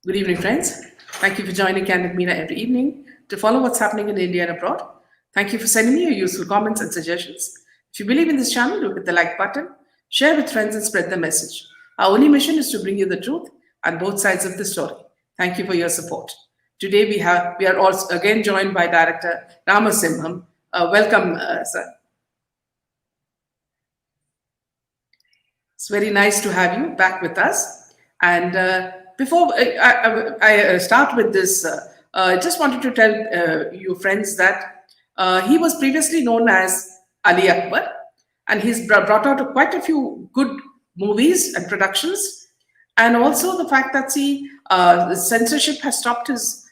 Good evening, friends. Thank you for joining Candid Media every evening to follow what's happening in India and abroad. Thank you for sending me your useful comments and suggestions. If you believe in this channel, do hit the like button, share with friends, and spread the message. Our only mission is to bring you the truth and both sides of the story. Thank you for your support. Today we are also again joined by Director Ramasimham. Welcome, sir. It's very nice to have you back with us. And before I start with this, I just wanted to tell you friends that he was previously known as Ali Akbar, and he's brought out quite a few good movies and productions. And also the fact that the censorship has stopped his,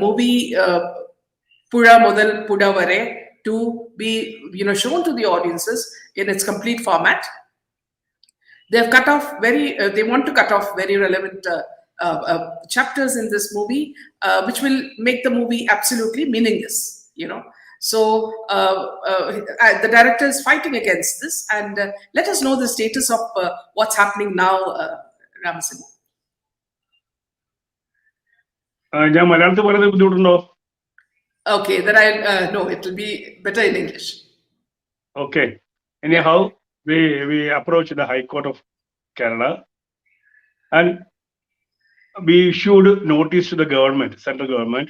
movie Pura Modal Pudavare to be, shown to the audiences in its complete format. They've cut off they want to cut off very relevant chapters in this movie, which will make the movie absolutely meaningless. So the director is fighting against this, and let us know the status of what's happening now, Ramasimha. ഞാൻ മലയാളത്തിൽ പറയുന്നത് ബുദ്ധിമുട്ടുണ്ടോ? Okay, then I no, it will be better in English. Okay. Anyhow, we approached the High Court of Kerala, and we issued notice to the government, central government.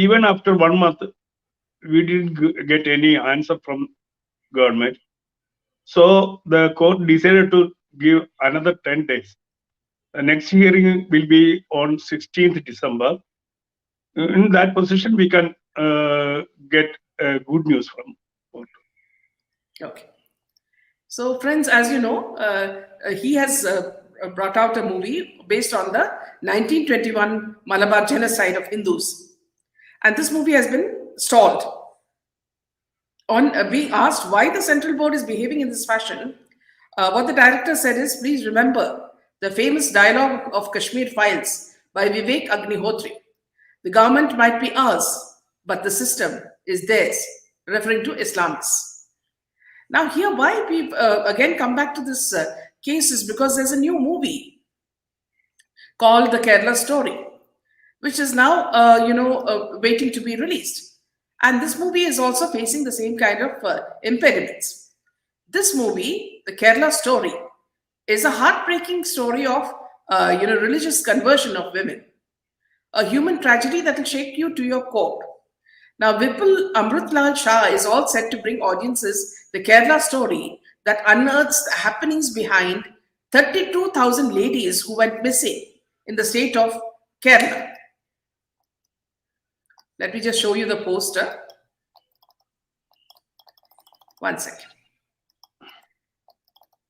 Even after 1 month, we didn't get any answer from government. So the court decided to give another 10 days. The next hearing will be on 16th December. In that position, we can get good news from court. Okay. So, friends, as you know, he has brought out a movie based on the 1921 Malabar genocide of Hindus. And this movie has been stalled. On being asked why the central board is behaving in this fashion, what the director said is, please remember the famous dialogue of Kashmir Files by Vivek Agnihotri. The government might be ours, but the system is theirs, referring to Islamists. Now, here, why we again come back to this case is because there's a new movie called The Kerala Story, which is now, waiting to be released. And this movie is also facing the same kind of impediments. This movie, The Kerala Story, is a heartbreaking story of, religious conversion of women, a human tragedy that will shake you to your core. Now, Vipul Amrutlal Shah is all set to bring audiences the Kerala story that unearths the happenings behind 32,000 ladies who went missing in the state of Kerala. Let me just show you the poster. One second.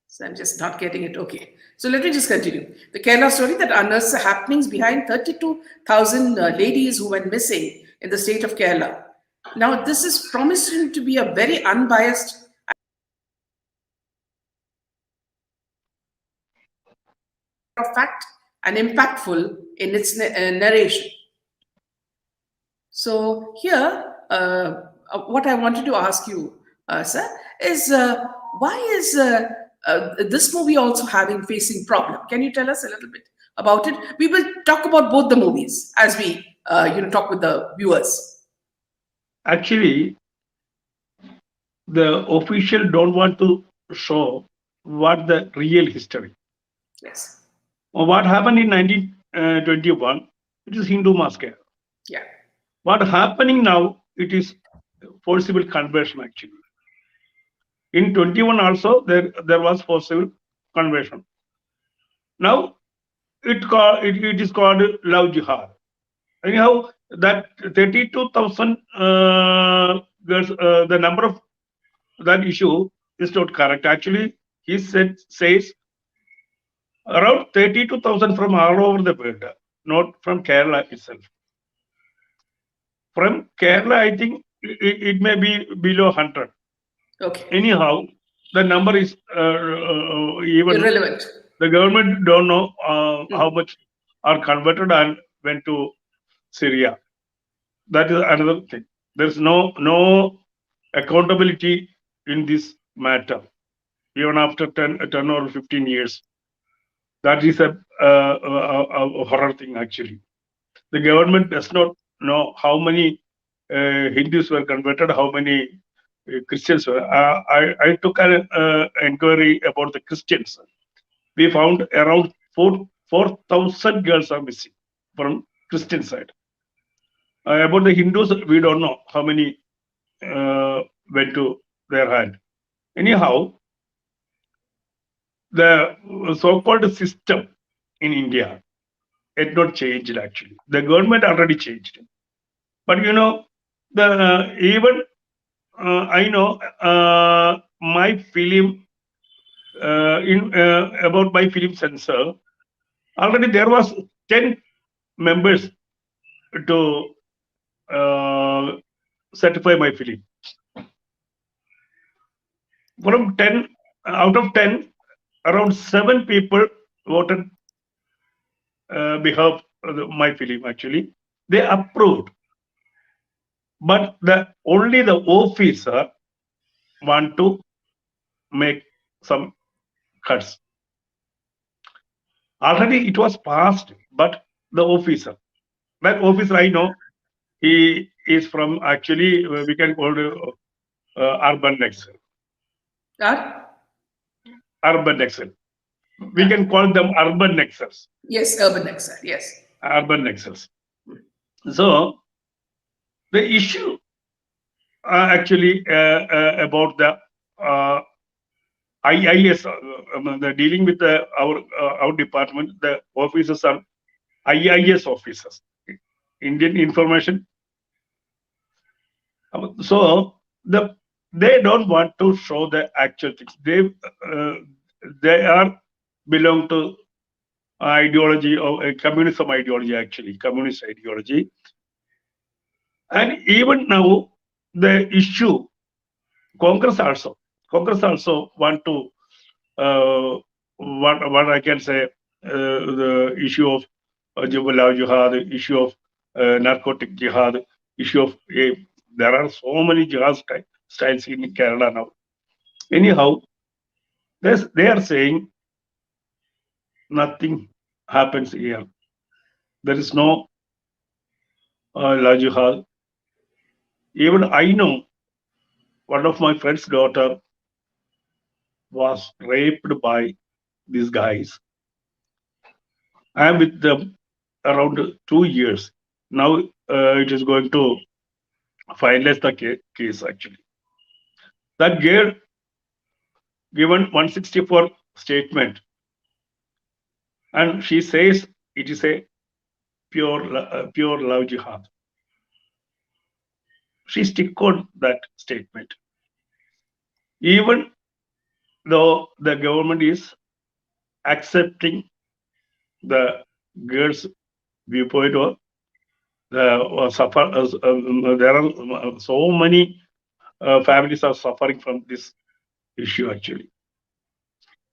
So I'm just not getting it. Okay. So let me just continue. The Kerala story that unearths the happenings behind 32,000 ladies who went missing in the state of Kerala. Now, this is promising to be a very unbiased fact and impactful in its narration. So here, what I wanted to ask you, sir, is why is this movie also facing problem? Can you tell us a little bit about it? We will talk about both the movies as we talk with the viewers. Actually, the official don't want to show what the real history. Yes. What happened in 1921? It is Hindu massacre. Yeah. What happening now? It is forcible conversion. Actually, in 21 also there was forcible conversion. Now it is called love jihad. Anyhow, that 32,000 girls, the number of that issue is not correct. Actually, he says around 32,000 from all over the world, not from Kerala itself. From Kerala, I think it may be below 100. Okay. Anyhow, the number is even irrelevant. The government don't know how much are converted and went to Syria. That is another thing. There's no accountability in this matter, even after 10 or 15 years. That is a horror thing actually. The government does not know how many Hindus were converted, how many Christians were. I took an inquiry about the Christians. We found around 4,000 girls are missing from Christian side. About the Hindus, we don't know how many went to their hand. Anyhow, the so-called system in India had not changed actually. The government already changed. But you know, the even I know my film in about my film censor. Already there was 10 members to uh, certify my film. From 10 out of 10, around 7 people voted behalf of my film. Actually, they approved, but the only the officer want to make some cuts. Already it was passed, but the officer, that officer I know, he is from actually we can call it urban Excel. Ah? Urban Excel. We can call them urban Excels. Yes, urban exile. Yes. Urban Excels. So the issue actually about the IIS, the dealing with our department, the officers are IIS officers, Indian Information. So they don't want to show the actual things. They are belong to ideology or communism ideology, actually communist ideology. And even now the issue, Congress also want to what I can say, the issue of love jihad, the issue of narcotic jihad, issue of there are so many jihad styles in Kerala now. Anyhow, they are saying nothing happens here. There is no love jihad. Even I know one of my friend's daughter was raped by these guys. I am with them around 2 years. Now it is going to finalize the case actually. That girl given 164 statement, and she says it is a pure love jihad. She stick on that statement. Even though the government is accepting the girl's viewpoint or suffer, there are so many families are suffering from this issue actually.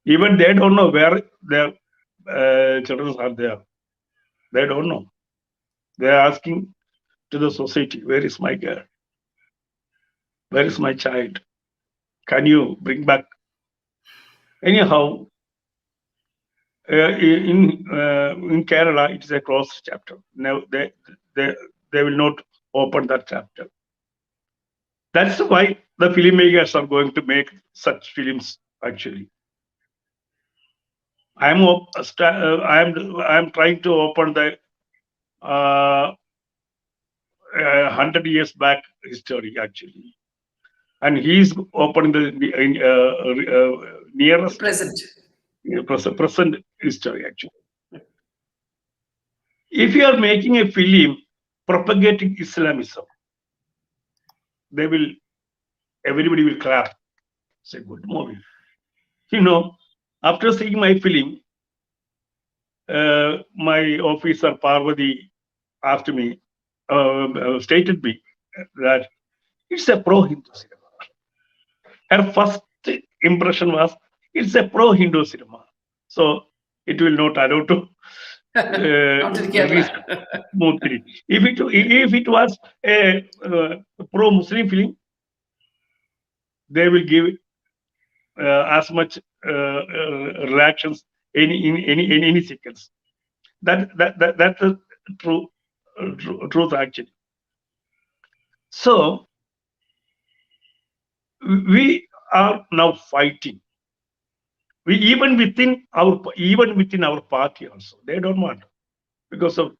Even they don't know where their children are there. They don't know. They are asking to the society, where is my girl? Where is my child? Can you bring back? Anyhow, in Kerala, it is a closed chapter. Now they will not open that chapter. That's why the filmmakers are going to make such films. Actually, I am trying to open the 100 years back history actually, and he's opening the nearest Present. present history actually. If you are making a film propagating Islamism, everybody will clap. It's a good movie. You know, after seeing my film, my officer Parvati asked me, stated me that it's a pro-Hindu cinema. Her first impression was it's a pro-Hindu cinema, so it will not allow to Not in release Kerala. smoothly. If it was a pro-Muslim film, they will give as much reactions any sequence. That's the truth actually. So we are now fighting. We even within our party also they don't want, because of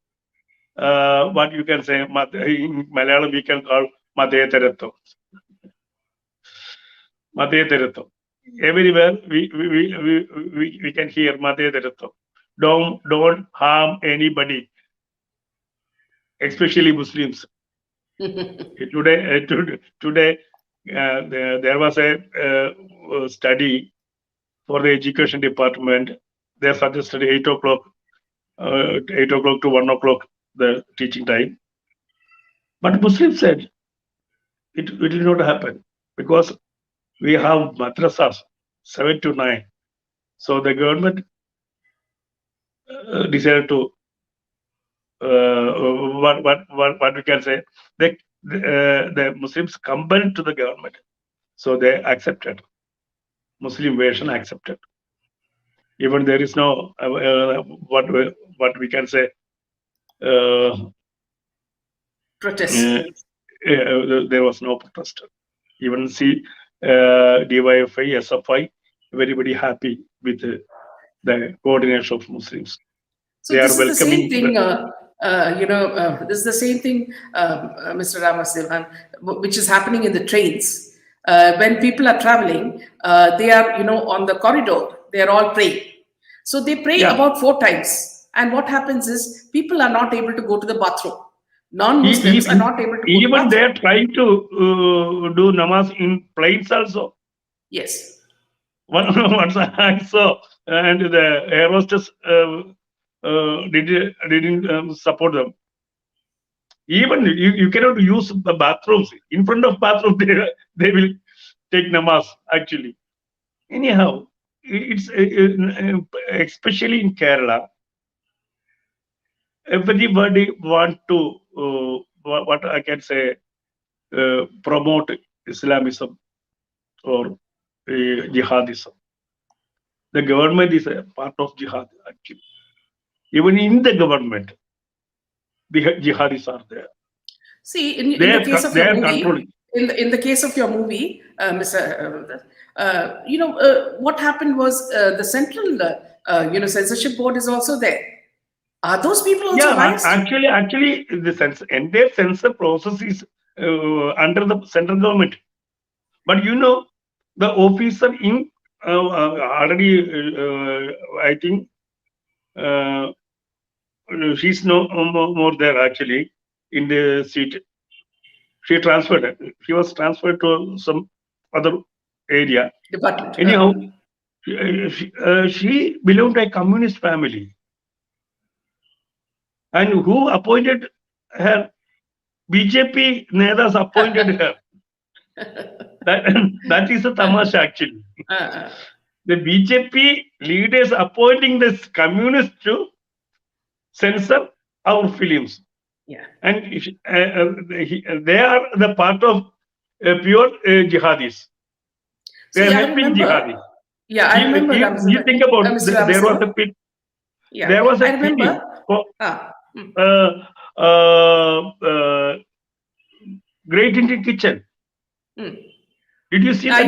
what you can say in Malayalam we can call Madhetaratvam. Madhetaratvam. Everywhere we can hear Madhetaratvam. Don't harm anybody, especially Muslims. Today there was a study for the education department. They suggested 8 o'clock to 1 o'clock the teaching time. But Muslims said it will not happen because we have madrasas 7 to 9. So the government decided to what we can say, the Muslims compelled to the government. So they accepted. Muslim version accepted. Even there is no what we can say Protest. There was no protest. Even see DYFI, SFI, very happy with the coordination of Muslims. So They this are is the same welcoming. thing, this is the same thing, Mr. Ramasilvan, which is happening in the trains. When people are traveling, they are, on the corridor, they are all praying. So they pray Yeah. about 4 times. And what happens is people are not able to go to the bathroom. Non-Muslims are not able to go to the Even bathroom. they are trying to do namaz in planes also. Yes. Once I saw, and the air hostess didn't support them. Even you cannot use the bathrooms. In front of bathroom, they will take namaz, actually. Anyhow, it's especially in Kerala, everybody want to, what I can say, promote Islamism or jihadism. The government is a part of jihad, actually. Even in the government, the jihadis are there. See, in the case of They your are movie, controlling. in the case of your movie, Mr. What happened was the central, censorship board is also there. Are those people also biased? Actually, the entire censor process is under the central government. But the officer in already, I think she's no more there actually in the seat. She transferred. She was transferred to some other area. Department. Anyhow, she belonged to a communist family. And who appointed her? BJP Nedas appointed her. That is a tamasha actually. The BJP leaders appointing this communist to censor our films. Yeah. And they are the part of pure jihadis. They are helping jihadis. Yeah, I remember. You think about there was a pit. Yeah, there was a I remember. Great Indian Kitchen. Did you see that?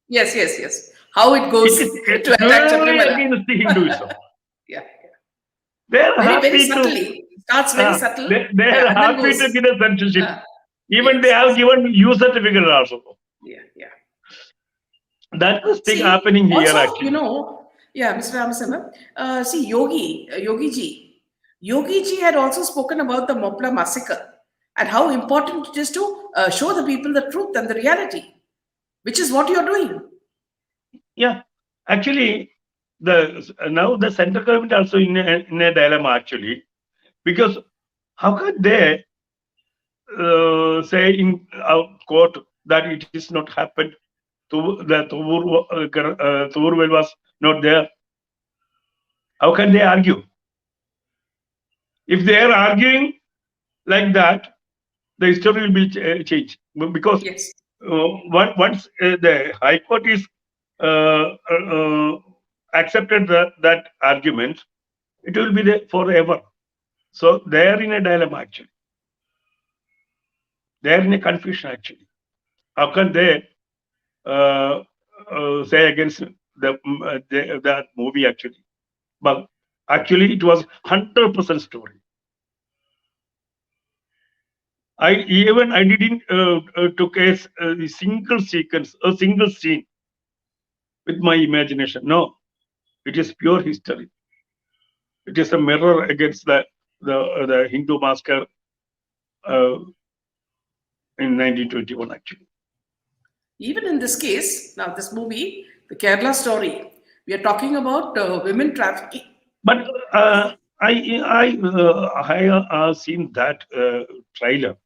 Yes. How it goes to attack Sabrimala against the Hinduism. Yeah. They are very subtly. Starts very subtle. They are happy to get a censorship. Even yes, they have given U certificate also. Yeah. That is thing happening here also, actually. Mr. Ramasana, see Yogi ji had also spoken about the Mopla massacre and how important it is to show the people the truth and the reality, which is what you're doing. Yeah, actually, now the central government also in a dilemma actually, because how can they say in our court that it is not happened? The Tuvur well was not there. How can they argue? If they are arguing like that, the history will be changed, because once the High Court is accepted that argument, it will be there forever. So they are in a dilemma actually. They are in a confusion actually. How can they say against that movie actually? But actually, it was 100% story. I didn't took a single sequence, a single scene with my imagination. No, it is pure history. It is a mirror against the Hindu massacre in 1921 actually. Even in this case, now this movie, the Kerala story, we are talking about women trafficking. But I have seen that trailer.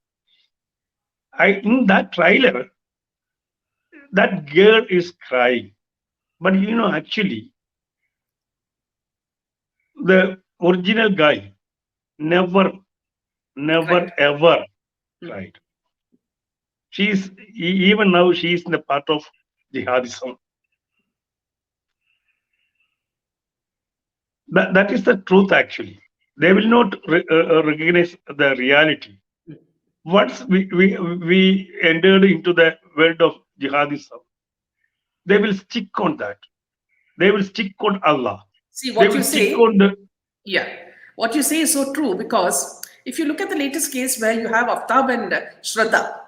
In that trailer, that girl is crying. But actually, the original guy never Right. ever cried. Even now she is in the part of jihadism. That is the truth actually. They will not recognize the reality. Once we entered into the world of jihadism, they will stick on that. They will stick on Allah. See, They what will you stick say, on the yeah, what you say is so true, because if you look at the latest case where you have Aftab and Shraddha,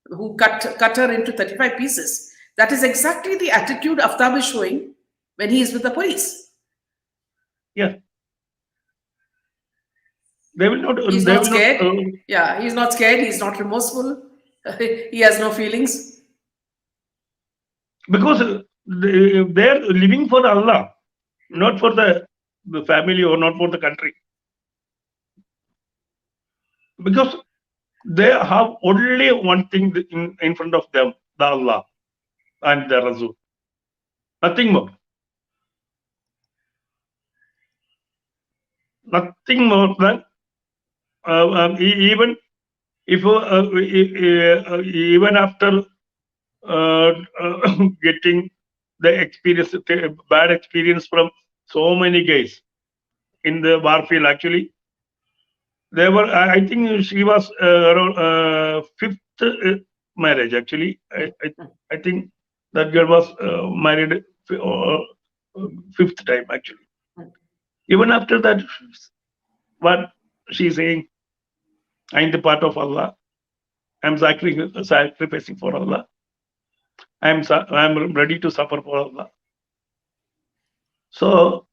who cut her into 35 pieces, that is exactly the attitude Aftab is showing when he is with the police. yeah. They will not. He's They not will not. scared. Yeah, he's not scared. He's not remorseful. He has no feelings. Because they are living for Allah, not for the family or not for the country. Because they have only one thing in front of them, the Allah and the Rasul. Nothing more. Nothing more than even if even after getting the experience, bad experience from so many guys in the warfield. Actually, they were. I think she was around fifth marriage. Actually, I think that girl was married fifth time. Actually, even after that, what she's saying, I'm the part of Allah. I'm sacrificing for Allah. I'm ready to suffer for Allah. So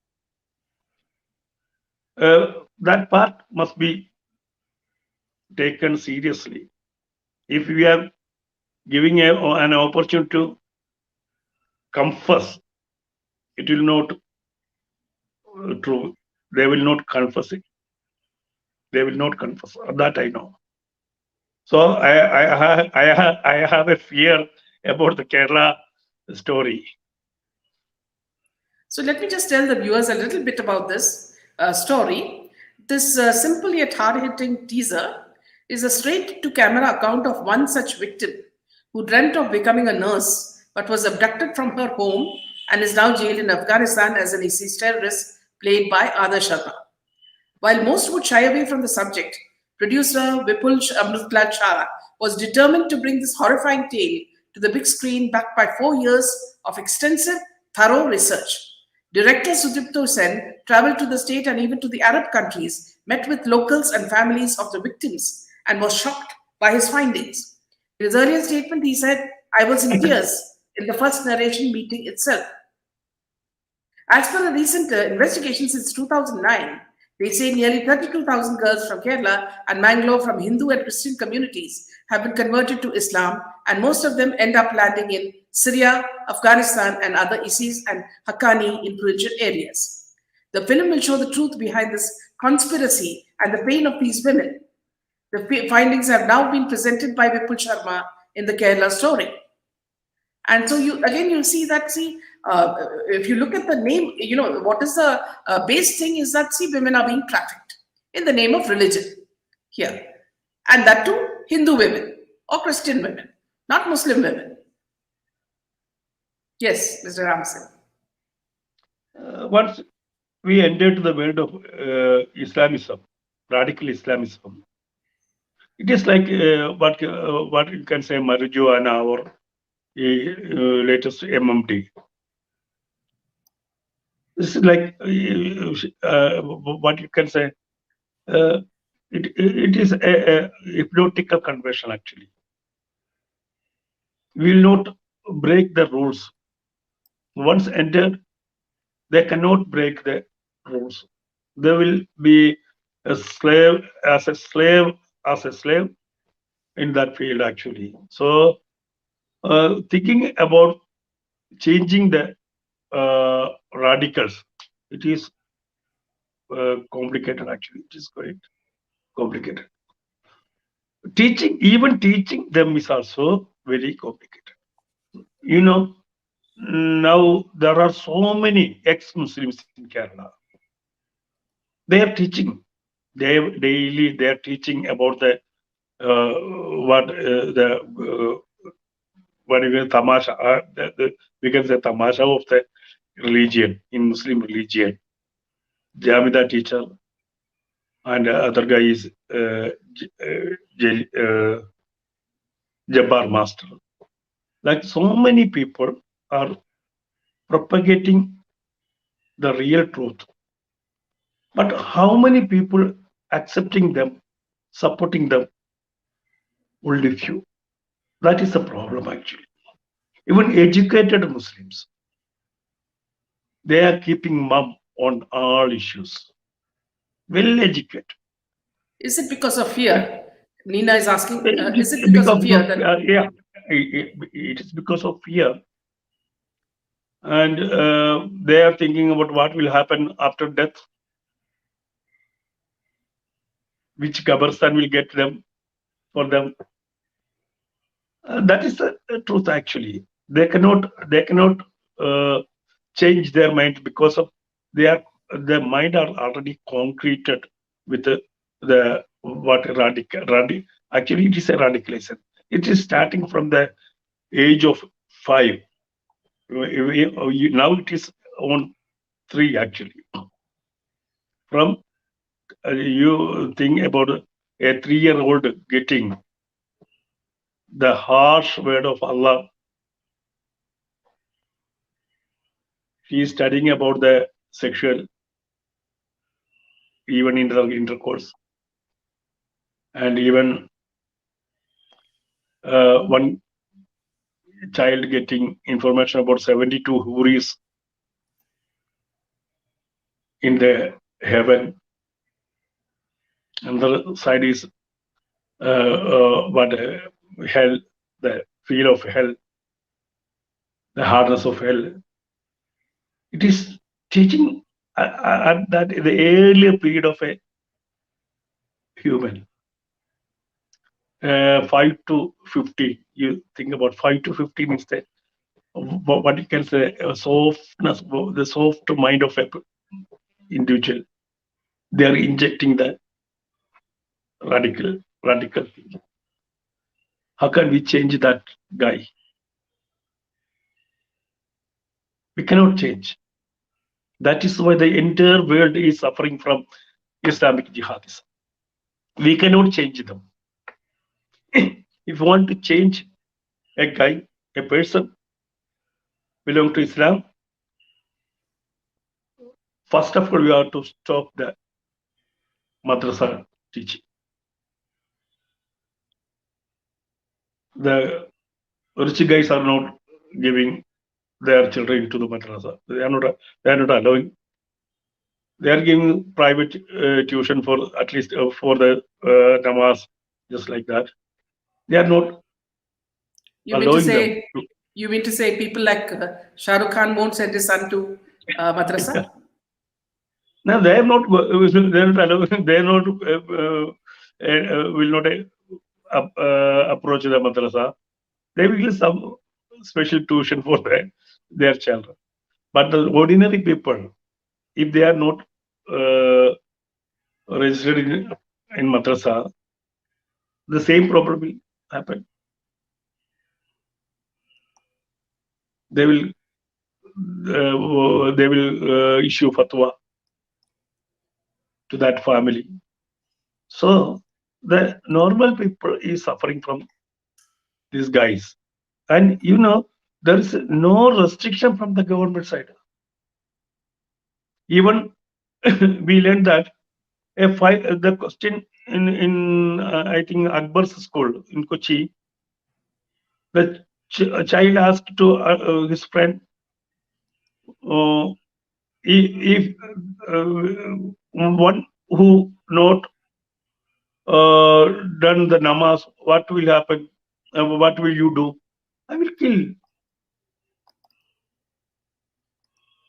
that part must be taken seriously. If we are giving an opportunity to confess, it will not true. They will not confess it. They will not confess. That I know. So I have a fear about the Kerala story. So let me just tell the viewers a little bit about this story. This simple yet hard-hitting teaser is a straight-to-camera account of one such victim who dreamt of becoming a nurse but was abducted from her home and is now jailed in Afghanistan as an ISIS terrorist, played by Adarsh Sharma. While most would shy away from the subject, producer Vipul Amritpal Shah was determined to bring this horrifying tale to the big screen, backed by 4 years of extensive, thorough research. Director Sudipto Sen traveled to the state and even to the Arab countries, met with locals and families of the victims, and was shocked by his findings. In his earlier statement, he said, "I was in tears in the first narration meeting itself." As per a recent investigation since 2009, they say nearly 32,000 girls from Kerala and Mangalore from Hindu and Christian communities have been converted to Islam, and most of them end up landing in Syria, Afghanistan, and other ISIS and Haqqani influential areas. The film will show the truth behind this conspiracy and the pain of these women. The findings have now been presented by Vipul Sharma in the Kerala story. And so you see that, if you look at the name, what is the base thing is that, women are being trafficked in the name of religion here, and that too Hindu women or Christian women, not Muslim women. Yes, Mr. Ramsey. Once we entered the world of Islamism, radical Islamism, it is like what you can say marijuana or latest MMT. This is like what you can say. Uh, it is a hypnotical conversion actually. We will not break the rules. Once entered, they cannot break the rules. They will be a slave as a slave as a slave in that field actually. So thinking about changing the radicals, it is complicated actually. It is quite complicated. Even teaching them is also very complicated. You know, now there are so many ex-Muslims in Kerala. They are teaching. They are teaching about the what the what you can tamasha. We can say tamasha of the religion in Muslim religion. Jamida teacher and other guy is Jabbar master. Like so many people are propagating the real truth. But how many people accepting them, supporting them, only few. That is the problem actually. Even educated Muslims, they are keeping mum on all issues. Well educated. Is it because of fear? Nina is asking, is it because of Because fear of, that yeah, it is because of fear. And they are thinking about what will happen after death, which Gabarstan will get them for them. That is the truth actually. They cannot uh, change their mind because of their mind are already concreted with the what actually it is a radicalization. It is starting from the age of 5. Now it is on 3 actually. From you think about a 3-year-old getting the harsh word of Allah. He is studying about the sexual, even intercourse, and even one child getting information about 72 huris in the heaven. Another side is what hell, the feel of hell, the hardness of hell. It is teaching at that the earlier period of a human. 5 to 50. You think about 5 to 50 means the what you can say softness, the soft mind of a individual. They are injecting the radical thinking. How can we change that guy? We cannot change. That is why the entire world is suffering from Islamic jihadism. We cannot change them. If you want to change a guy, a person belong to Islam, first of all, we have to stop the madrasa teaching. The rich guys are not giving their children to the madrasa. They are not allowing. They are giving private tuition for at least for the namaz, just like that. They are not you mean to allowing them. say you mean to say people like Shah Rukh Khan won't send his son to madrasa? Now they are not. They are not allowing. They are not. Will not approach the madrasa. They will give some special tuition for their children. But the ordinary people, if they are not registered in madrasa, the same problem will happen. They will they will issue fatwa to that family. So the normal people is suffering from these guys, and there is no restriction from the government side. Even we learned that the question in I think Akbar's school in Kochi, the child asked to his friend, uh, if one who not done the namaz, what will happen? What will you do? I will kill.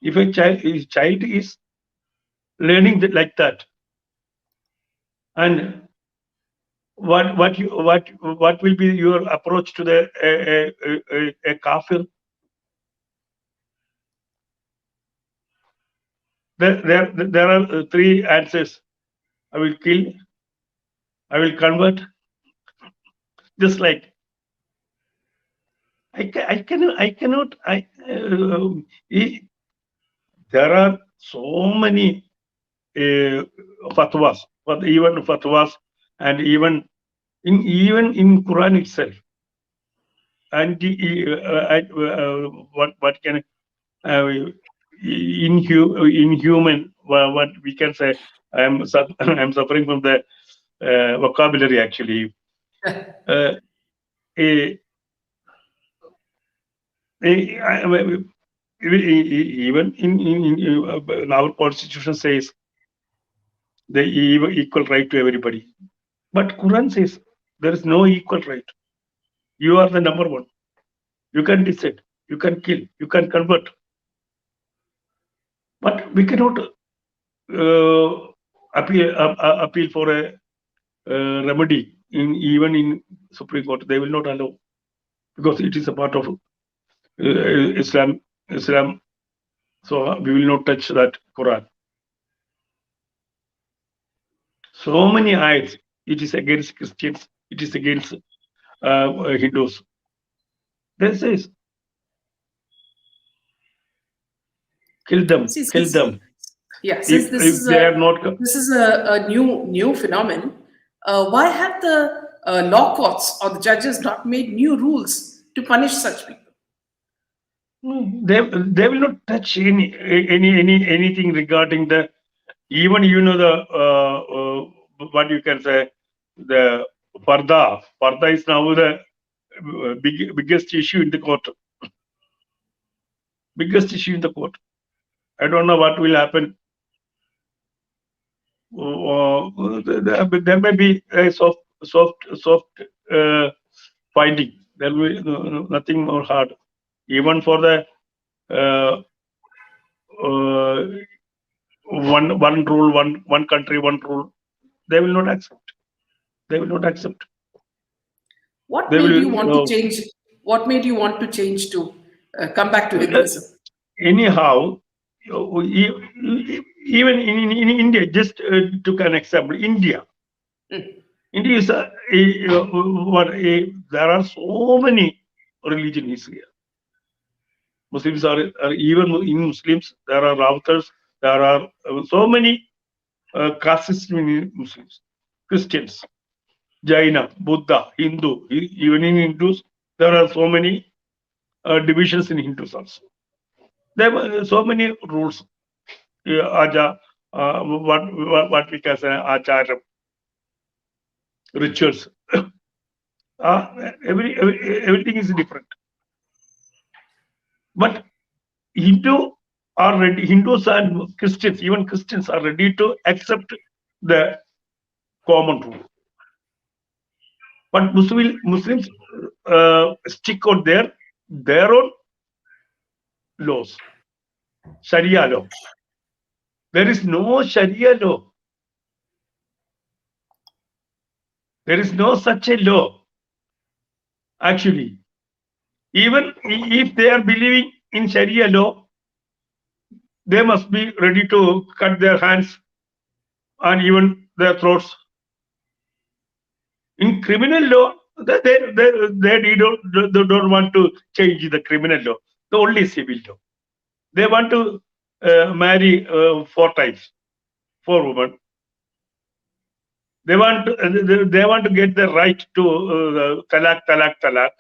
If a child is learning like that, and what will be your approach to the a kafir? There are three answers. I will kill. I will convert. Just like I cannot. There are so many fatwas, but even fatwas, and even in Quran itself. And what can inhuman, what we can say. I'm suffering from the vocabulary actually. Uh, eh, even in our constitution says the equal right to everybody, but Quran says there is no equal right. You are the number one. You can decide. You can kill. You can convert. But we cannot appeal for a remedy even in Supreme Court. They will not allow, because it is a part of Islam. So we will not touch that Quran. So many ayats. It is against Christians. It is against Hindus. This is kill them. See, Kill them. yeah, since If they are not. this is a new phenomenon, why have the law courts or the judges not made new rules to punish such people? They will not touch anything regarding the, even the what you can say, the parda is now the biggest issue in the court. Biggest issue in the court. I don't know what will happen. There may be a soft finding. There will be nothing more hard. Even for the one rule, one country, one rule, they will not accept. They will not accept. What They made will. you want to change? What made you want to change to come back to Hinduism? Anyhow, even in India, just took an example. India is there are so many religions here. Muslims are even in Muslims. There are Ravatars. There are so many castes in Muslims, Christians, Jaina, Buddha, Hindu. Even in Hindus, there are so many divisions in Hindus also. There were so many rules. What we can say, acharam, rituals. Everything is different. But Hindus and Christians, even Christians are ready to accept the common rule. But Muslims stick on their own laws, Sharia law. There is no Sharia law. There is no such a law. Actually, even if they are believing in Sharia law, they must be ready to cut their hands and even their throats. In criminal law, they don't want to change the criminal law. The only civil law. They want to marry 4 times, 4 women. They want to get the right to talak, talak, talak.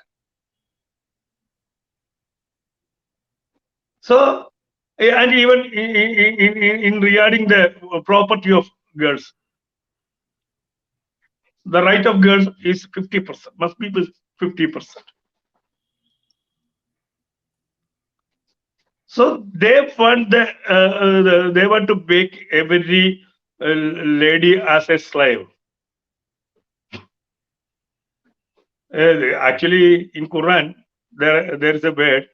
So, and even in regarding the property of girls, the right of girls is 50%, must be 50%. So they want they want to make every lady as a slave. Actually, in Quran, there is a word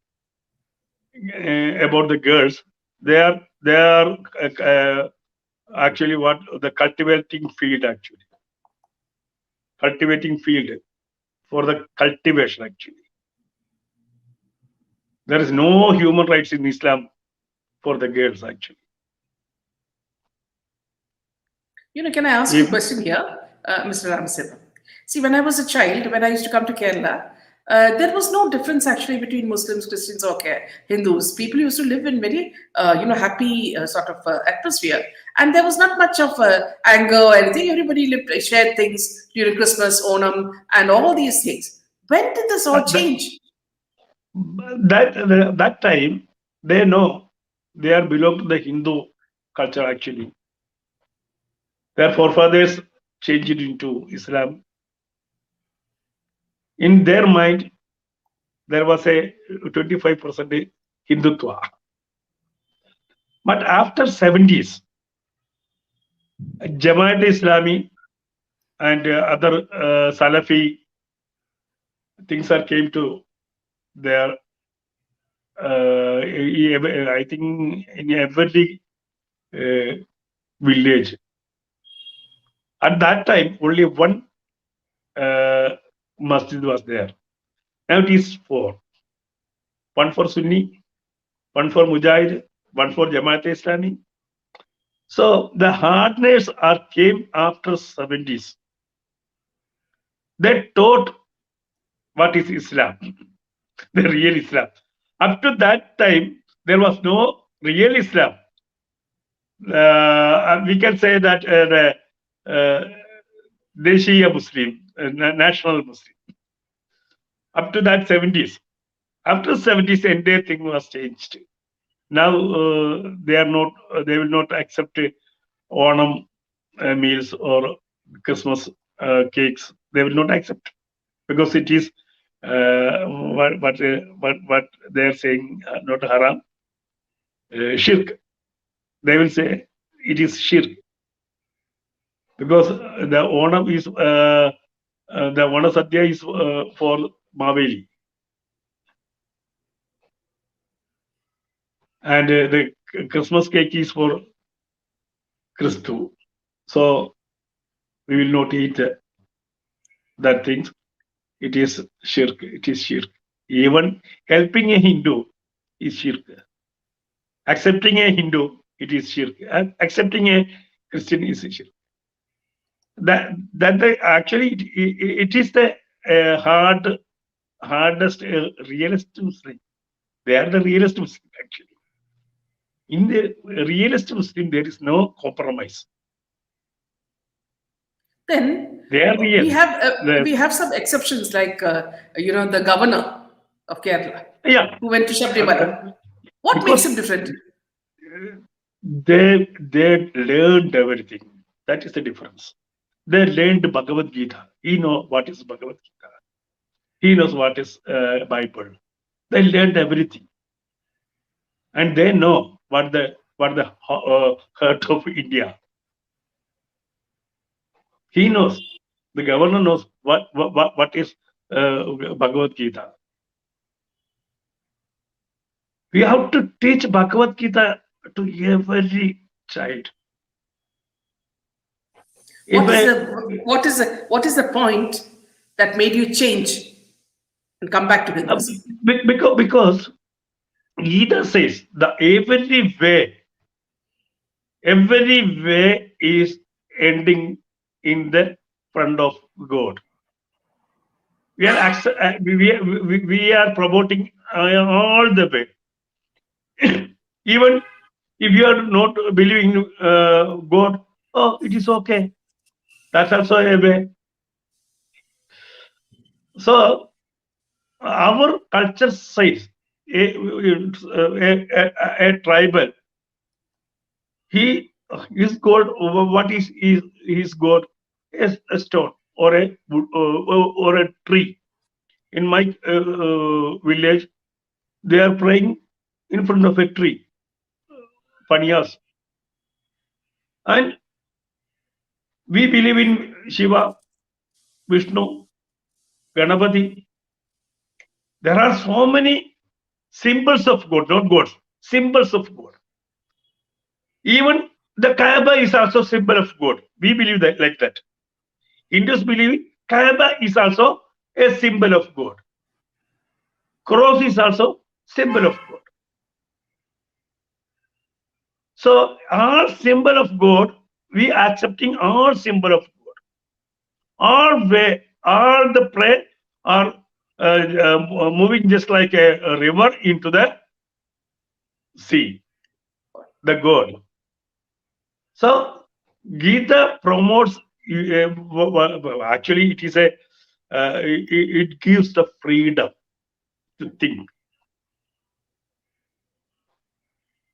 about the girls. They are actually what the cultivating field, actually cultivating field for the cultivation. Actually, there is no human rights in Islam for the girls. Actually, Can I ask you a if question here, Mr. Ramsevan? See, when I was a child, when I used to come to Kerala, there was no difference actually between Muslims, Christians, or Hindus. People used to live in very, happy sort of atmosphere, and there was not much of anger or anything. Everybody lived, shared things during Christmas, Onam, and all these things. When did this all that change? that time they know they are belong to the Hindu culture. Actually, their forefathers changed it into Islam. In their mind, there was a 25% Hindutva. But after 70s, Jamaat Islami and other Salafi things are came to their, I think, in every village. At that time, only one masjid was there. Now it is 4. One for Sunni, one for Mujahid, one for Jamaat Islami. So the hardness came after 70s. They taught what is Islam, the real Islam. Up to that time, there was no real Islam. We can say that the Deshiya Muslim, national Muslim. Up to that 70s. After 70s, entire thing was changed. Now they are not. They will not accept Onam meals or Christmas cakes. They will not accept because it is what they are saying, not haram, shirk. They will say it is shirk because the Onam is the Ona Sadhya is for Maveli, and the Christmas cake is for Christu. So we will not eat that things. It is shirk. It is shirk. Even helping a Hindu is shirk. Accepting a Hindu, it is shirk. Accepting a Christian is shirk. Actually it is the hardest realist Muslim. They are the realist Muslim actually. In the realist Muslim, there is no compromise. Then They are real. we have some exceptions like the governor of Kerala, Yeah, who went to Shabrimala. What makes him different? They learned everything. That is the difference. They learned Bhagavad Gita. He knows what is Bhagavad Gita. He knows what is Bible. They learned everything, and they know what the heart of India. He knows. The governor knows what is Bhagavad Gita. We have to teach Bhagavad Gita to every child. What is the point that made you change and come back to Hindus? Because Gita says the every way is ending in the front of God. We are promoting all the way. Even if you are not believing God, oh, it is okay. That's also a way. So our culture says a tribal. He is God. What is God? A stone or or a tree. In my village, they are praying in front of a tree, Panyas, and we believe in Shiva, Vishnu, Ganapati. There are so many symbols of God, not gods, symbols of God. Even the Kaaba is also symbol of God. We believe that like that. Hindus believe Kaaba is also a symbol of God. Cross is also symbol of God. So all symbol of God, we accepting all symbol of God. All way, all the prayer are moving just like a river into the sea, the God. So Gita promotes. Actually, it is a. It gives the freedom to think,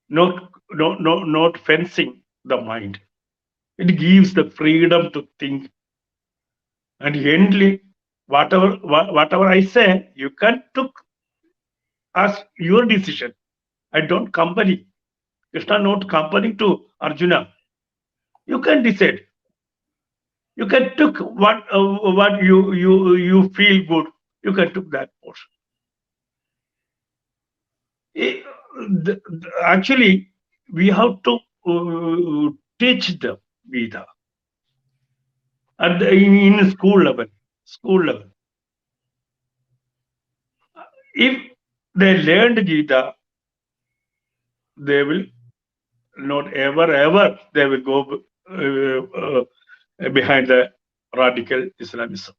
not fencing the mind. It gives the freedom to think, and endly, whatever I say, you can took as your decision. I don't company. Krishna not company to Arjuna. You can decide. You can took what you feel good. You can took that portion. Eh, Actually, we have to teach the Gita at in school level. School level. If they learned Gita, they will not ever they will go behind the radical Islamism.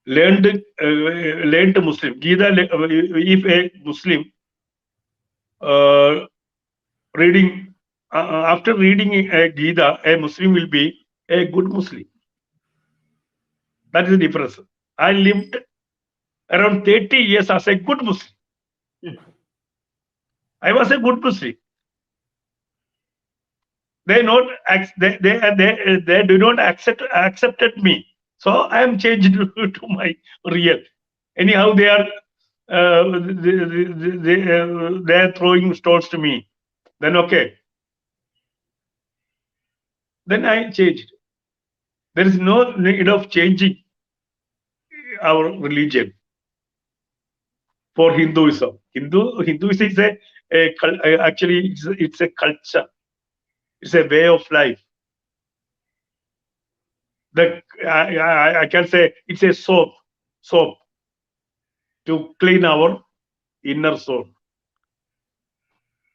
Learned Muslim Gita. If a Muslim reading after reading a Gita, a Muslim will be a good Muslim. That is the difference. I lived around 30 years as a good Muslim. I was a good Muslim. They not they do not accepted me. So I am changed to my real. Anyhow, they are they are throwing stones to me. Then okay. Then I changed. There is no need of changing our religion for Hinduism. Hinduism is actually it's a culture. It's a way of life. I can say it's a soap to clean our inner soul.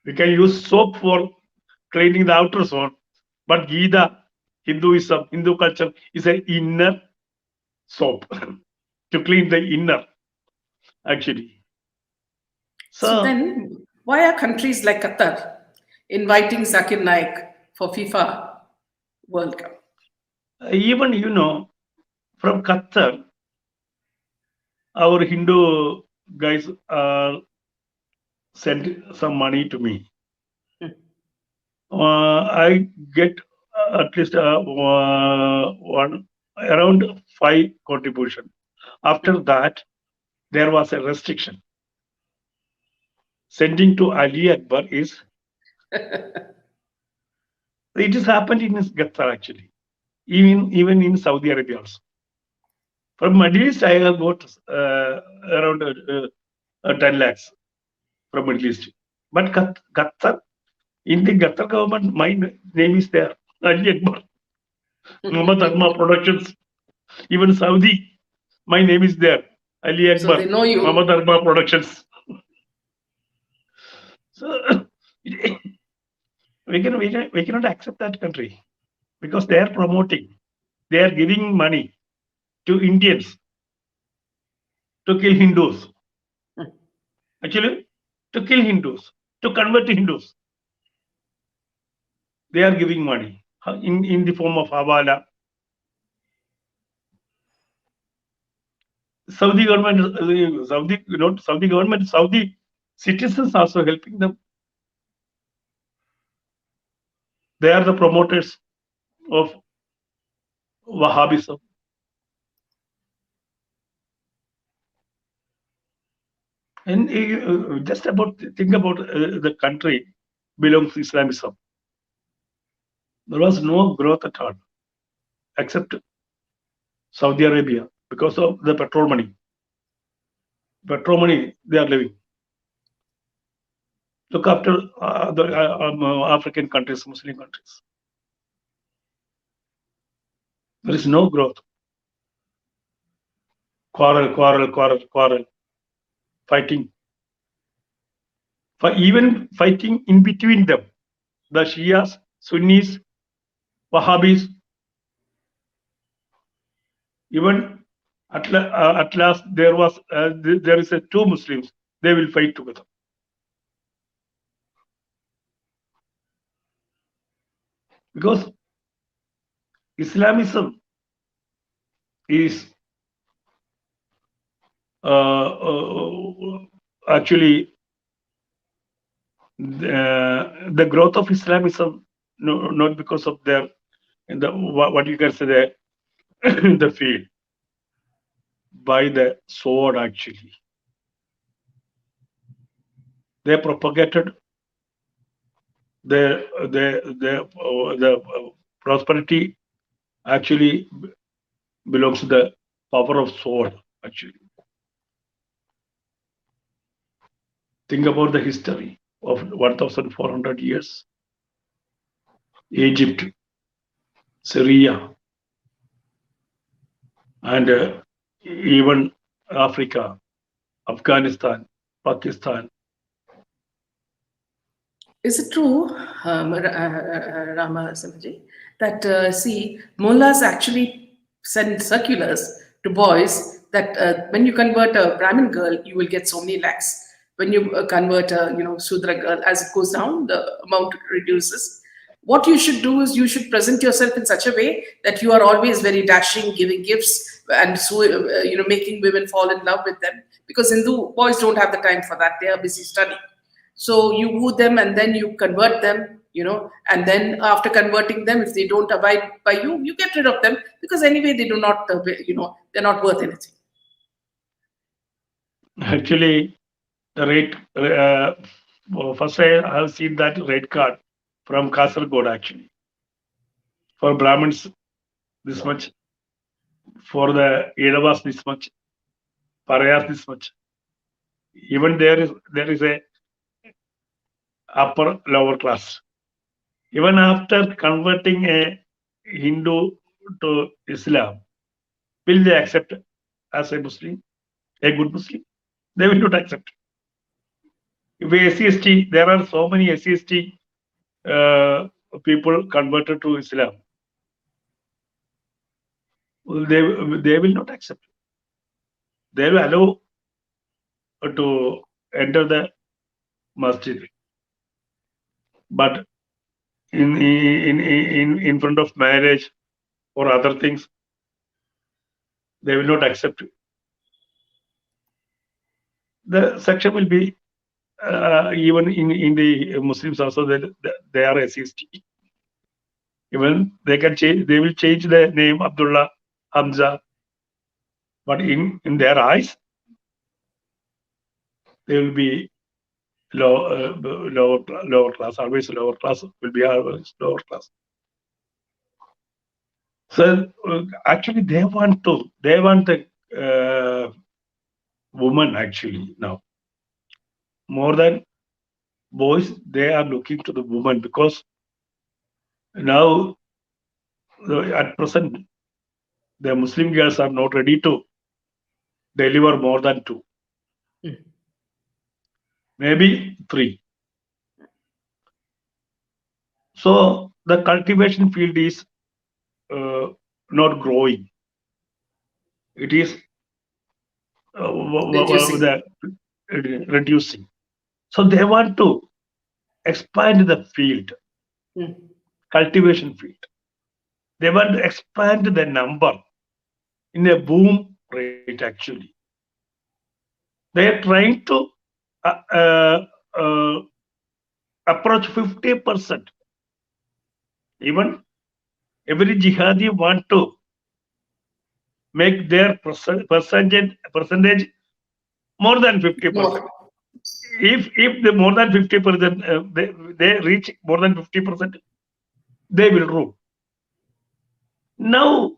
We can use soap for cleaning the outer soul, but Gita, Hinduism, Hindu culture is an inner soap to clean the inner, actually. So then, why are countries like Qatar inviting Zakir Naik for FIFA World Cup? Even from Qatar, our Hindu guys sent some money to me. I get at least one around 5 contribution. After that, there was a restriction. Sending to Ali Akbar is it has happened in Qatar actually, even in Saudi Arabia also. From Middle East, I have got around 10 lakhs from Middle East. But Qatar, in the Qatar government, my name is there. Ali Akbar, Muhammad Arma Productions. Even Saudi, my name is there. Ali Akbar, So they know you. Muhammad Arma Productions. So we cannot accept that country because they are promoting, they are giving money to Indians to kill Hindus. Actually, to kill Hindus, to convert Hindus. They are giving money in the form of Hawala. Saudi government, not Saudi government, Saudi citizens also helping them. They are the promoters of Wahhabism. And just about think about the country belongs to Islamism. There was no growth at all, except Saudi Arabia because of the petrol money. Petrol money they are living. Look after the African countries, Muslim countries. There is no growth. Quarrel, fighting. Even fighting in between them, the Shias, Sunnis, Wahhabis. Even at last there is a two Muslims. They will fight together. Because Islamism is actually the growth of Islamism, not because of their what you can say the field, by the sword. Actually, they propagated the prosperity. Actually, belongs to the power of sword. Actually, think about the history of 1,400 years. Egypt, Syria, and even Africa, Afghanistan, Pakistan. Is it true, Rama Samaji, that see, mullahs actually send circulars to boys that when you convert a Brahmin girl, you will get so many lakhs. When you convert a Sudra girl, as it goes down, the amount reduces. What you should do is you should present yourself in such a way that you are always very dashing, giving gifts, and so making women fall in love with them. Because Hindu boys don't have the time for that; they are busy studying. So you woo them and then you convert them, and then after converting them, if they don't abide by you, you get rid of them because anyway they do not, they're not worth anything. Actually, the rate. First, I have seen that red card from Kasargod. Actually, for Brahmins, this much. For the Edavas, this much. Parayas, this much. Even there is a upper lower class. Even after converting a Hindu to Islam, will they accept as a Muslim, a good Muslim? They will not accept. If SCST, there are so many SCST people converted to Islam. They will not accept. They will allow to enter the masjid, but in front of marriage or other things, they will not accept. The section will be even in the Muslims also. They are SCST. Even they can change. They will change the name Abdullah, Hamza, but in their eyes, they will be lower class. Always lower class will be always lower class. So actually, they want the woman actually now more than boys. They are looking to the woman because now at present the Muslim girls are not ready to deliver more than 2, maybe 3. So the cultivation field is not growing. It is Reducing. reducing. So they want to expand the field, Mm. cultivation field. They want to expand the number in a boom rate actually. They are trying to uh, uh, uh, approach 50%. Even every jihadi want to make their percentage more than 50%. More. If the more than 50%, they reach more than 50%, they will rule. Now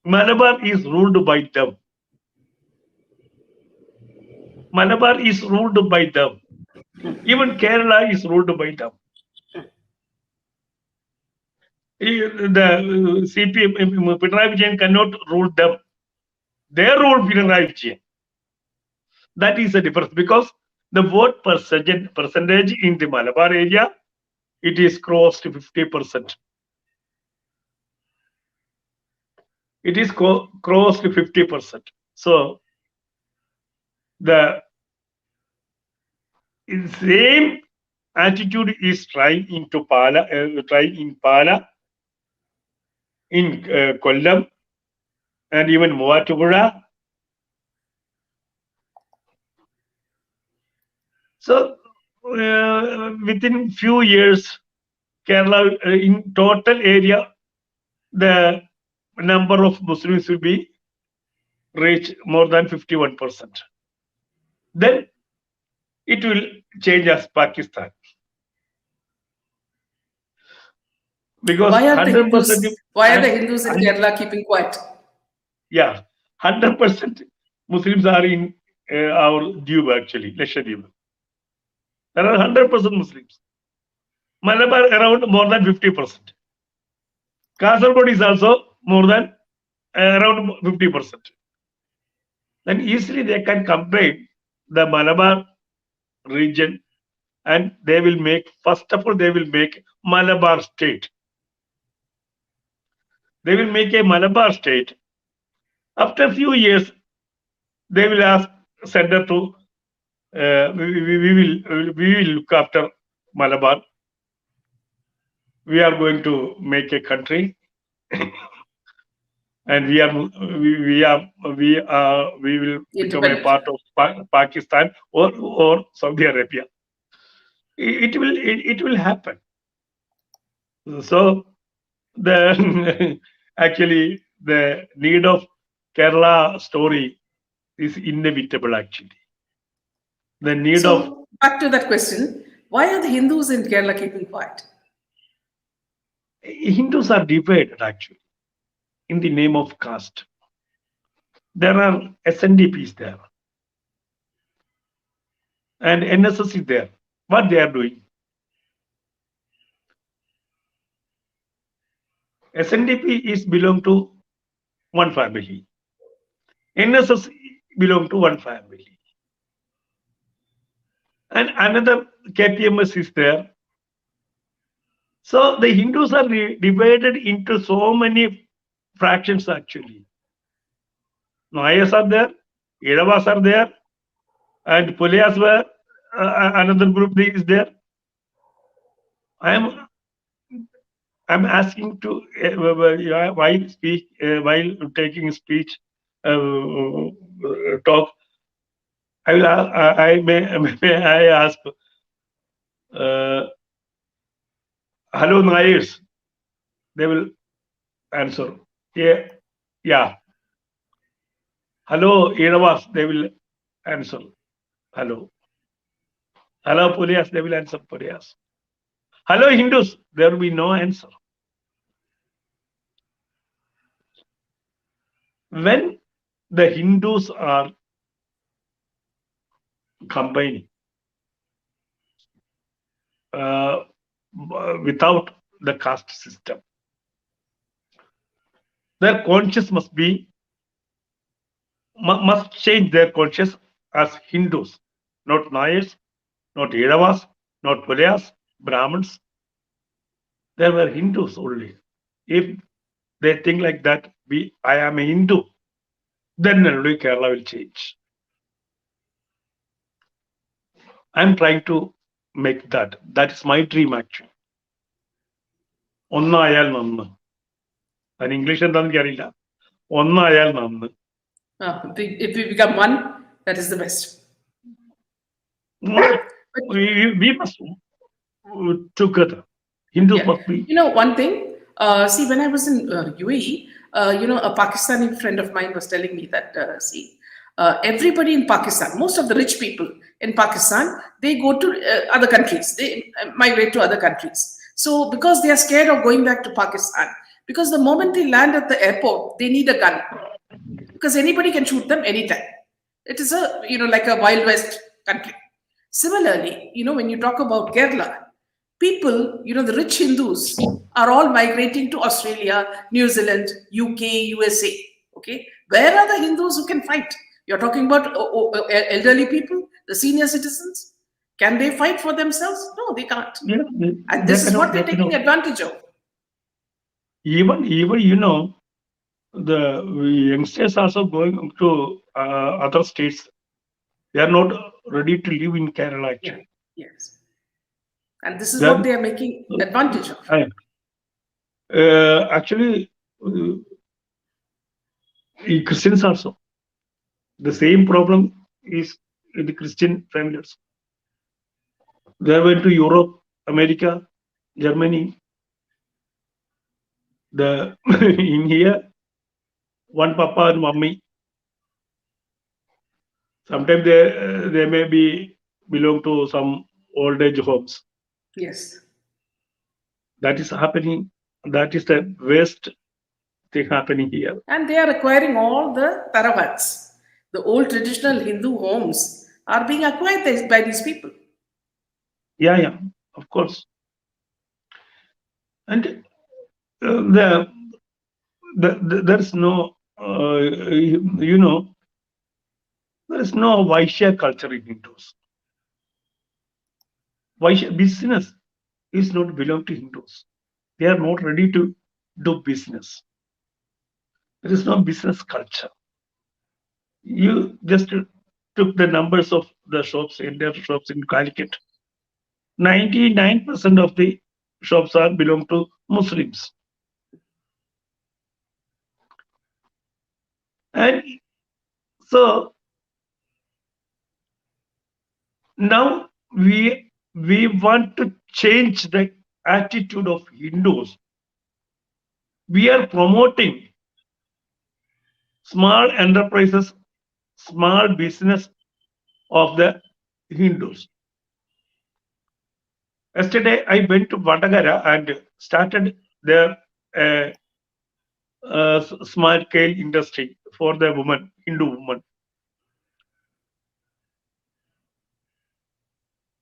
Malabar is ruled by them. Malabar is ruled by them. Even Kerala is ruled by them. The CPM Pinarayi Vijayan cannot rule them. They rule Pinarayi Vijayan. That is the difference, because the vote percentage in the Malabar area, it is close to 50%. It is close to 50%. So the same attitude is trying in Pala, in Kollam, and even Movatupura. So within few years, Kerala in total area, the number of Muslims will be reach more than 51%. Then it will change as Pakistan, because Why are the 100%, Hindus? Why are the Hindus in Kerala keeping quiet? yeah, 100% Muslims are in our Dube actually, Lakshadweep. There are 100% Muslims. Malabar around more than 50%. Kasargod is also more than around 50%. Then easily they can combine the Malabar region, and they will make, first of all, they will make Malabar state. They will make a Malabar state. After a few years, they will ask center to we will look after Malabar. We are going to make a country, and we will become a Independent. part of Pakistan or Saudi Arabia. It will happen. So the actually the need of Kerala story is inevitable actually. The need of So back to that question: why are the Hindus in Kerala keeping quiet? Hindus are divided actually in the name of caste. There are SNDPs there and NSS is there. What they are doing? SNDP is belong to one family. NSS belong to one family. And another KPMS is there. So the Hindus are divided into so many fractions actually. Nayas are there, Edavas are there, and Pulayas were another group is there. I'm asking to while taking speech talk. I will I may I ask hello Nayers. They will answer. Yeah. Hello Edavas. They will answer. Hello. Hello Pulayas. They will answer Pulayas. Hello Hindus. There will be no answer. When the Hindus are combining without the caste system, their conscience must change their conscience as Hindus, not Nayars, not Edavas, not Pulayas, Brahmins. They were Hindus only. If they think like that, I am a Hindu, then only Kerala will change. I'm trying to make that. That is my dream actually. ഒന്നായാൽ നന്ന്. അതിന് English എന്താണെന്ന് എനിക്കറിയില്ല. ഒന്നായാൽ നന്ന്. If we become one, that is the best. We must together. Hindus must be. You know, one thing, see, when I was in UAE, a Pakistani friend of mine was telling me that, everybody in Pakistan, most of the rich people in Pakistan, they go to other countries, they migrate to other countries. So, because they are scared of going back to Pakistan, because the moment they land at the airport, they need a gun, because anybody can shoot them anytime. It is like a Wild West country. Similarly, when you talk about Kerala, people, the rich Hindus are all migrating to Australia, New Zealand, UK, USA. Okay, where are the Hindus who can fight? You're talking about elderly people, the senior citizens. Can they fight for themselves? No, they can't. And this is what they're taking advantage of. Even the youngsters also going to other states. They are not ready to live in Kerala actually. Yes. And this is what they are making advantage of. Actually, Christians also. The same problem is in the Christian families. They went to Europe, America, Germany. In here, one papa and mommy. Sometimes they may belong to some old age homes. Yes. That is happening. That is the worst thing happening here. And they are acquiring all the taravats. The old traditional Hindu homes are being acquired by these people. Yeah, of course. And there is no, there is no Vaishya culture in Hindus. Vaishya business is not belong to Hindus. They are not ready to do business. There is no business culture. You just took the numbers of the shops, Indian shops in Calicut. 99% of the shops belong to Muslims. And so now we want to change the attitude of Hindus. We are promoting small enterprises, small business of the Hindus. Yesterday, I went to Vatagara and started their small scale industry for the women, Hindu women.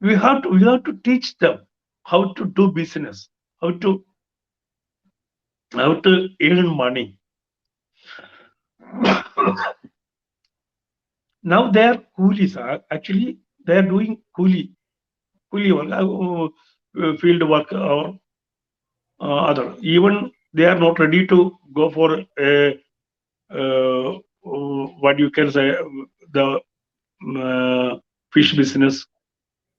We have to teach them how to do business, how to earn money. Now they are coolies. Actually, they are doing coolie work, field work or other. Even they are not ready to go for what you can say, the fish business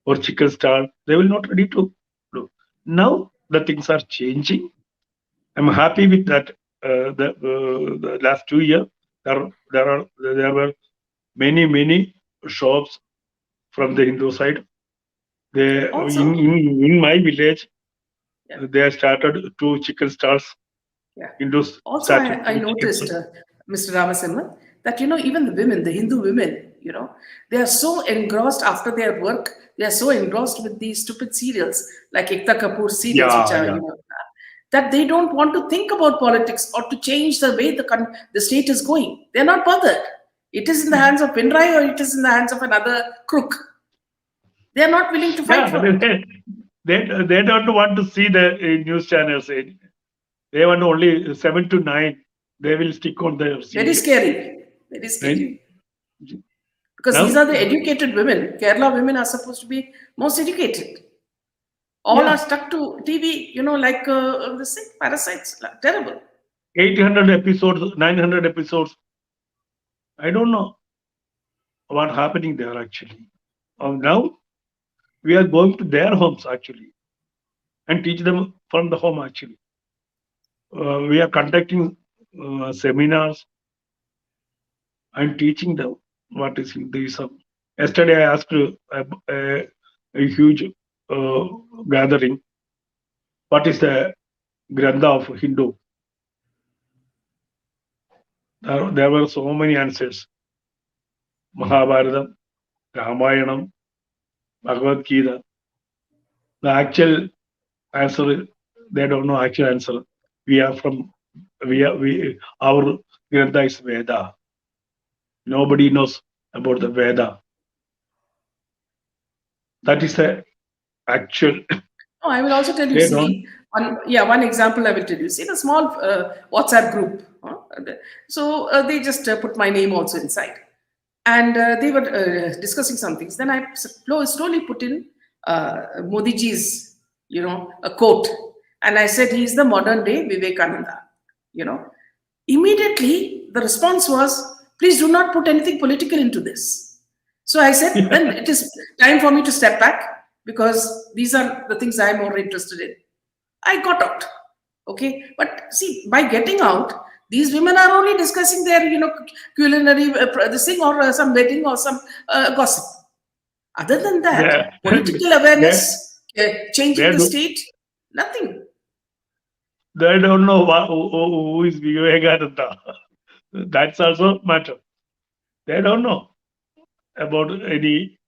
or chicken stall. They will not ready to do. Now the things are changing. I'm happy with that. The last 2 years, there were many shops from the Hindu side. In my village, they started 2 chicken stalls. Hindus also, I noticed, Mr. Ramasimhan, that even the women, the Hindu women, they are so engrossed after their work. They are so engrossed with these stupid serials like Ekta Kapoor serials, which are that they don't want to think about politics or to change the way the state is going. They're not bothered. It is in the hands of Pinrai or it is in the hands of another crook. They are not willing to fight for it. They don't want to see the news channels. They want only 7 to 9. They will stick on the serials. Very scary. Very scary. Because these are the educated women. Kerala women are supposed to be most educated. All are stuck to TV, like the sick parasites. Terrible. 800 episodes, 900 episodes. I don't know what's happening there actually. Now we are going to their homes actually and teach them from the home actually. We are conducting seminars and teaching them what is Hinduism. Yesterday, I asked a huge uh, gathering, what is the Grantha of Hindu? There were so many answers. Mahabharatam, Ramayanam, Bhagavad Gita. The actual answer, they don't know actual answer. We are from, our Grantha is Veda. Nobody knows about the Veda. That is the actual. Oh, I will also tell you, They don't. see, one example I will tell you. See, the small WhatsApp group. So they just put my name also inside. And they were discussing some things. Then I slowly put in Modi ji's, a quote. And I said, he's the modern day Vivekananda, you know. Immediately, the response was, please do not put anything political into this. So I said, then it is time for me to step back because these are the things I'm more interested in. I got out. Okay. But see, by getting out, these women are only discussing their, culinary this thing or some wedding or some gossip. Other than that, They, political they, awareness, changing they, the do, state, nothing. they don't know who is Vivekananda. That's also matter. They don't know about any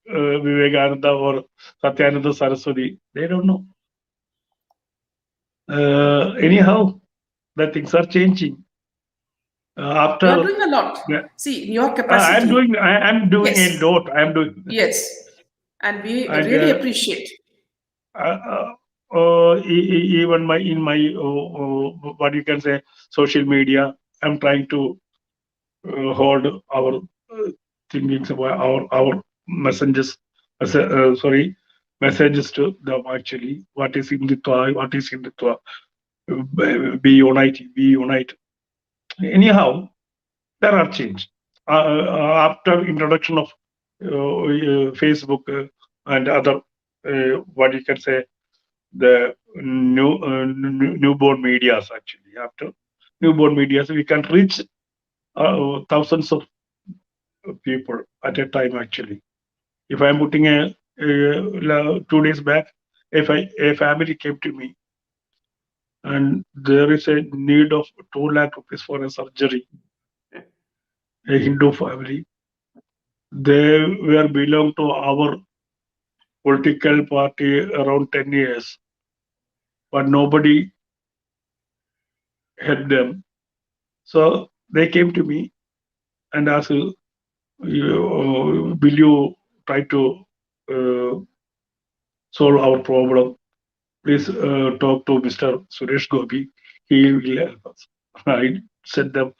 Vivekananda or Satyananda Saraswati. They don't know. Anyhow, the things are changing. You are After doing a lot. See, in your I'm capacity, doing, I'm doing a yes, lot. I'm doing, yes. And we and really appreciate. even in my what you can say social media, I'm trying to hold our thinkings about our messages. Sorry, messages to them actually. What is Hindutva? What is Hindutva? Be united. Be united. Anyhow, there are changes after introduction of Facebook and other what you can say the newborn medias actually. After newborn medias, we can reach thousands of people at a time actually. If I'm putting 2 days back, if a family came to me and there is a need of 2 lakh rupees for a surgery, a Hindu family, they were belong to our political party around 10 years, but nobody helped them. So they came to me and asked, will you try to uh, solve our problem? Please talk to Mr. Suresh Gopi. He will help us. I said them,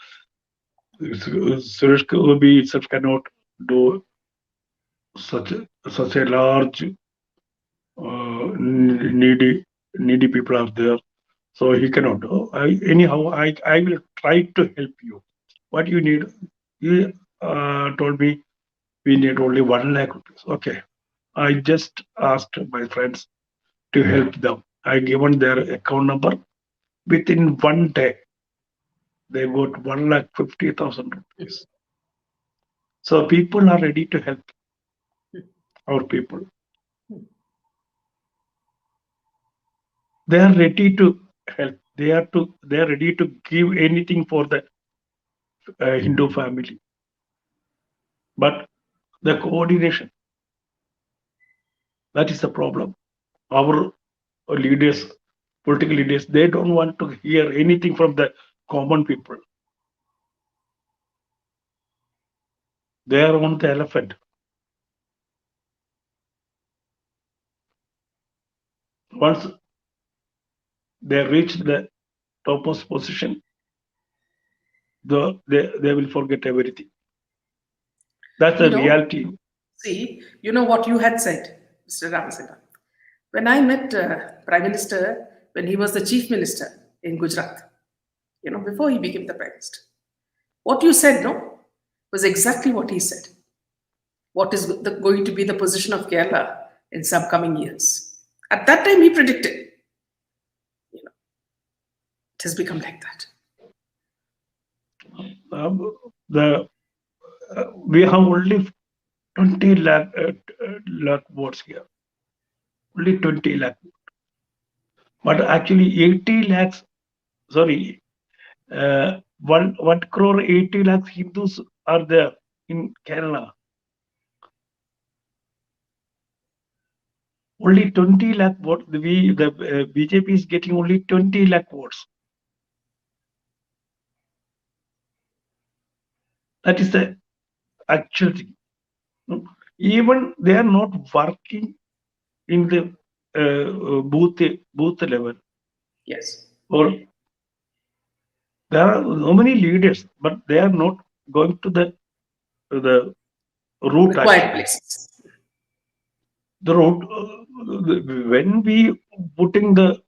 Suresh Gopi itself cannot do such a large needy people are there, so he cannot do. Anyhow, I will try to help you. What you need? He told me we need only 1 lakh rupees. Okay, I just asked my friends to help them. I given their account number. Within 1 day, they got 1,50,000 rupees. So people are ready to help our people. They are ready to help. They are ready to give anything for the Hindu family. But the coordination, that is the problem. Our leaders, political leaders, they don't want to hear anything from the common people. They are on the elephant. Once they reach the topmost position, they will forget everything. That's You the know, reality. see, you know what you had said, Mr. Ramasena. When I met Prime Minister, when he was the Chief Minister in Gujarat, before he became the Prime Minister, what you said, no, was exactly what he said. What is going to be the position of Kerala in some coming years. At that time, he predicted. It has become like that. The we have only 20 lakh votes here. Only 20 lakh. But actually 80 lakhs, sorry, 1 crore 80 lakhs Hindus are there in Kerala. Only 20 lakh votes. The BJP is getting only 20 lakh votes. That is the actual thing. Even they are not working in the booth level. Yes. Or there are so many leaders, but they are not going to the route. The quiet places. The route, when we putting the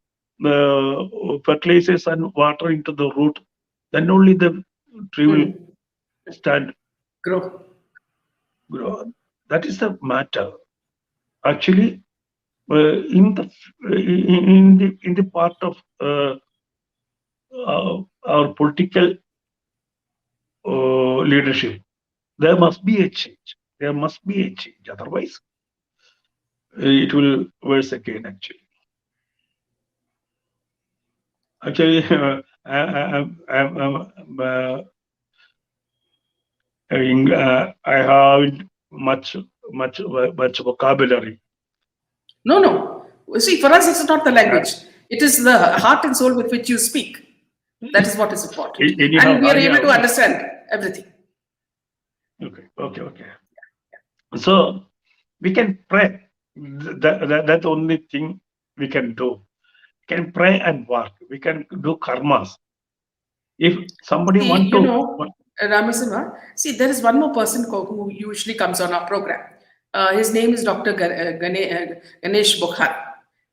fertilizers and water into the root, then only the tree will stand. Grow. That is the matter. Actually, in the part of our political leadership, there must be a change. There must be a change. Otherwise, it will worse again. Actually, I have much vocabulary. No. See, for us, it's not the language. It is the heart and soul with which you speak. That is what is important. And we are able to understand everything. Okay. So we can pray. That's the only thing we can do. We can pray and work. We can do karmas. If somebody want to, Ramasimha, see, there is one more person who usually comes on our program. His name is Dr. Ganesh Bokhar.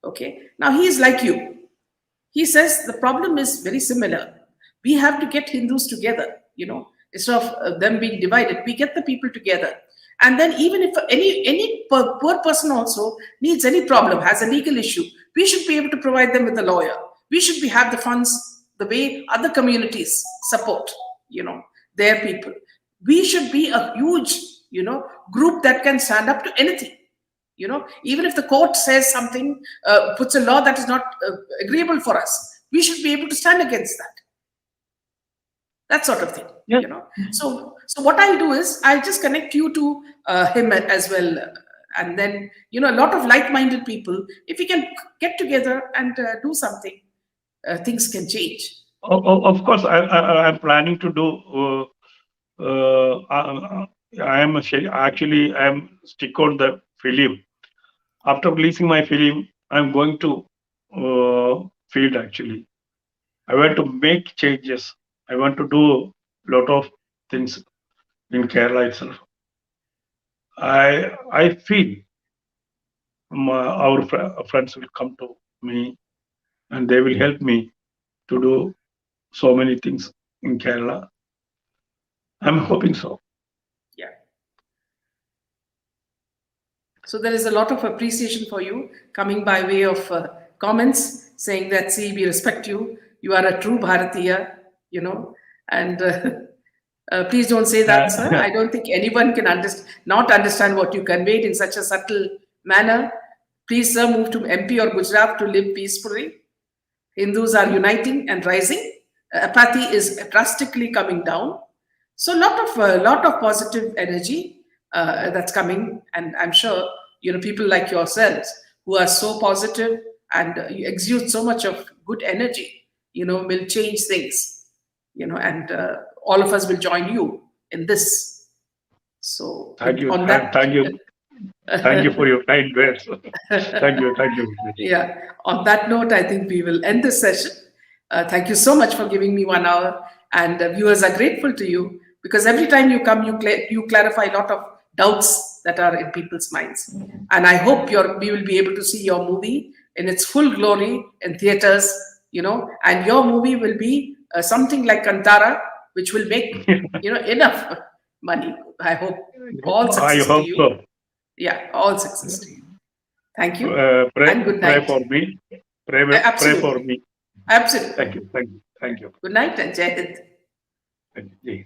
Okay. Now he is like you. He says the problem is very similar. We have to get Hindus together, instead of them being divided. We get the people together. And then even if any poor person also needs any problem, has a legal issue, we should be able to provide them with a lawyer. We should have the funds the way other communities support, their people. We should be a huge, group that can stand up to anything. Even if the court says something, puts a law that is not agreeable for us, we should be able to stand against that. That sort of thing. Yeah. So what I'll do is I'll just connect you to him as well, and then a lot of like-minded people. If we can get together and do something, things can change. Of course, I'm planning to do. I am stick on the film. After releasing my film, I'm going to field actually. I want to make changes. I want to do a lot of things in Kerala itself. I feel our friends will come to me and they will help me to do so many things in Kerala. I'm hoping so. Yeah. So there is a lot of appreciation for you coming by way of comments saying that, see, we respect you. You are a true Bharatiya, and please don't say that, sir. I don't think anyone can not understand what you conveyed in such a subtle manner. Please, sir, move to MP or Gujarat to live peacefully. Hindus are uniting and rising. Apathy is drastically coming down. So lot of positive energy that's coming, and I'm sure people like yourselves who are so positive and you exude so much of good energy, will change things, and all of us will join you in this. So thank you for your kind words. Thank you. Yeah. On that note, I think we will end this session. Thank you so much for giving me 1 hour, and viewers are grateful to you because every time you come, you clarify a lot of doubts that are in people's minds. And I hope we will be able to see your movie in its full glory in theaters, and your movie will be something like Kantara, which will make enough money. I hope all success to you. So. Yeah, all success to you. Thank you. Pray, And good pray night. for me. Pray for Absolutely. me. Absolutely. Thank you. Thank you. Thank you. Good night and Jai Hind. Thank you.